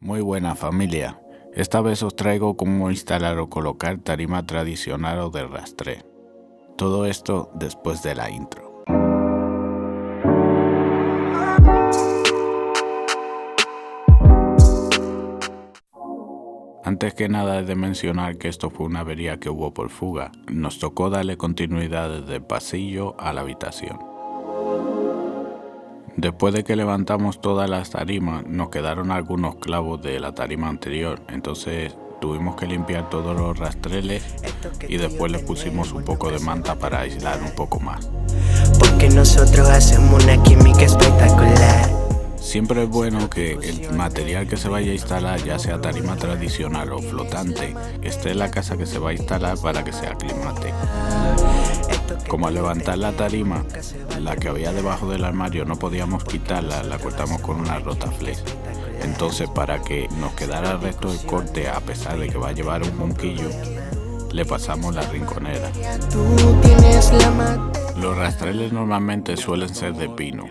Muy buena familia, esta vez os traigo cómo instalar o colocar tarima tradicional o de rastreo. Todo esto después de la intro. Antes que nada he de mencionar que esto fue una avería que hubo por fuga. Nos tocó darle continuidad desde el pasillo a la habitación. Después de que levantamos todas las tarimas, nos quedaron algunos clavos de la tarima anterior, entonces tuvimos que limpiar todos los rastreles y después le pusimos un poco de manta para aislar un poco más. Porque nosotros hacemos una química espectacular. Siempre es bueno que el material que se vaya a instalar, ya sea tarima tradicional o flotante, esté en la casa que se va a instalar para que se aclimate. Como al levantar la tarima, la que había debajo del armario no podíamos quitarla, la cortamos con una rotaflex. Entonces, para que nos quedara el resto del corte, a pesar de que va a llevar un junquillo, le pasamos la rinconera. Los rastreles normalmente suelen ser de pino.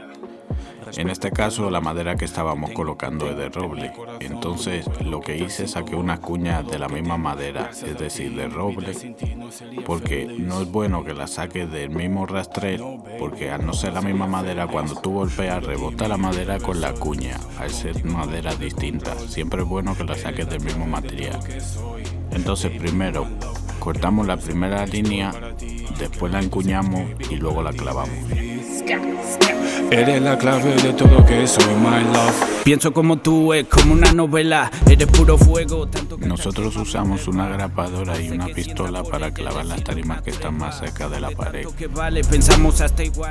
En este caso la madera que estábamos colocando es de roble, entonces lo que hice, saqué unas cuñas de la misma madera, es decir, de roble, porque no es bueno que la saques del mismo rastrel, porque al no ser la misma madera, cuando tú golpeas rebota la madera con la cuña, al ser madera distinta. Siempre es bueno que la saques del mismo material. Entonces primero cortamos la primera línea, después la encuñamos y luego la clavamos. Eres la clave de todo que soy, my love. Pienso como tú, es como una novela. Eres puro fuego. Nosotros usamos una grapadora y una pistola para clavar las tarimas que están más cerca de la pared.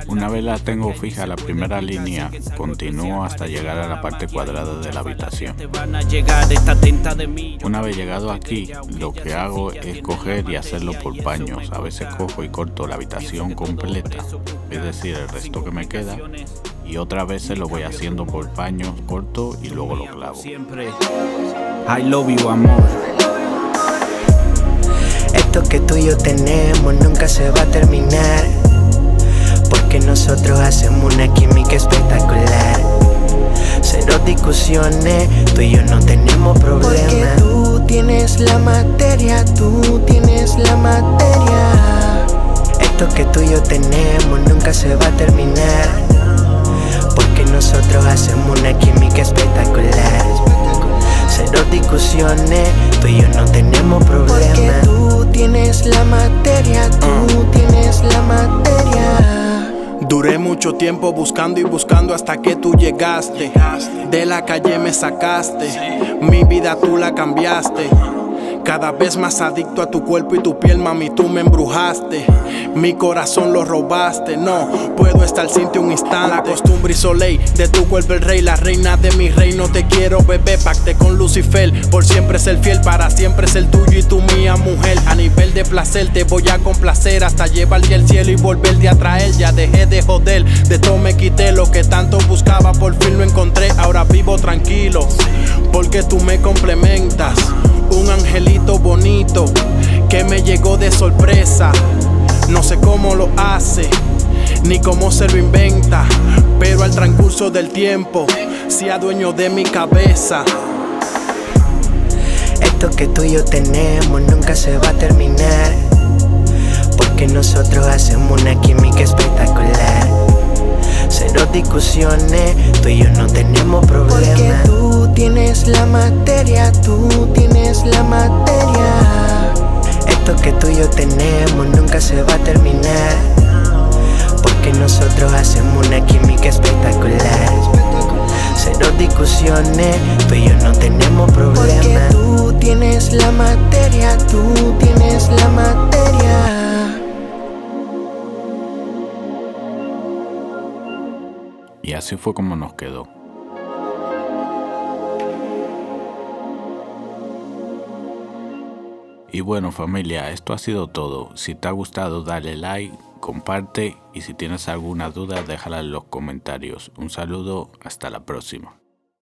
Una vez la tengo fija la primera línea, continúo hasta llegar a la parte cuadrada de la habitación. Una vez llegado aquí, lo que hago es coger y hacerlo por paños. A veces cojo y corto la habitación completa, es decir, el resto que me queda, y otras veces lo voy haciendo por paños, corto y luego lo clavo. I love you, amor. Esto que tú y yo tenemos nunca se va a terminar, porque nosotros hacemos una química espectacular. Cero discusiones, tú y yo no tenemos problemas. Porque tú tienes la materia, tú tienes la materia. Esto que tú y yo tenemos nunca se va a terminar, porque nosotros hacemos una química espectacular. Cero discusiones, tú y yo no tenemos problemas. Porque tú tienes la materia, tú tienes la materia. Duré mucho tiempo buscando y buscando hasta que tú llegaste. De la calle me sacaste, mi vida tú la cambiaste. Cada vez más adicto a tu cuerpo y tu piel, mami, tú me embrujaste. Mi corazón lo robaste, no puedo estar sin ti un instante. La costumbre hizo ley, de tu cuerpo el rey, la reina de mi reino. Te quiero, bebé, pacté con Lucifer, por siempre ser fiel, para siempre ser tuyo y tú mía, mujer. A nivel de placer te voy a complacer, hasta llevarte al cielo y volverte a traer. Ya dejé de joder, de todo me quité, lo que tanto buscaba por fin lo encontré. Ahora vivo tranquilo, porque tú me complementas. Un angelito bonito que me llegó de sorpresa. No sé cómo lo hace, ni cómo se lo inventa, pero al transcurso del tiempo se adueñó de mi cabeza. Esto que tú y yo tenemos nunca se va a terminar, porque nosotros hacemos una química espectacular. Cero discusiones, tú y yo no tenemos problemas. Porque tú tienes la materia, tú tienes la materia. Esto que tú y yo tenemos nunca se va a terminar, porque nosotros hacemos una química espectacular. Cero discusiones, tú y yo no tenemos problemas. Porque tú tienes la materia, tú tienes la materia. Y así fue como nos quedó. Y bueno familia, esto ha sido todo. Si te ha gustado dale like, comparte y si tienes alguna duda déjala en los comentarios. Un saludo, hasta la próxima.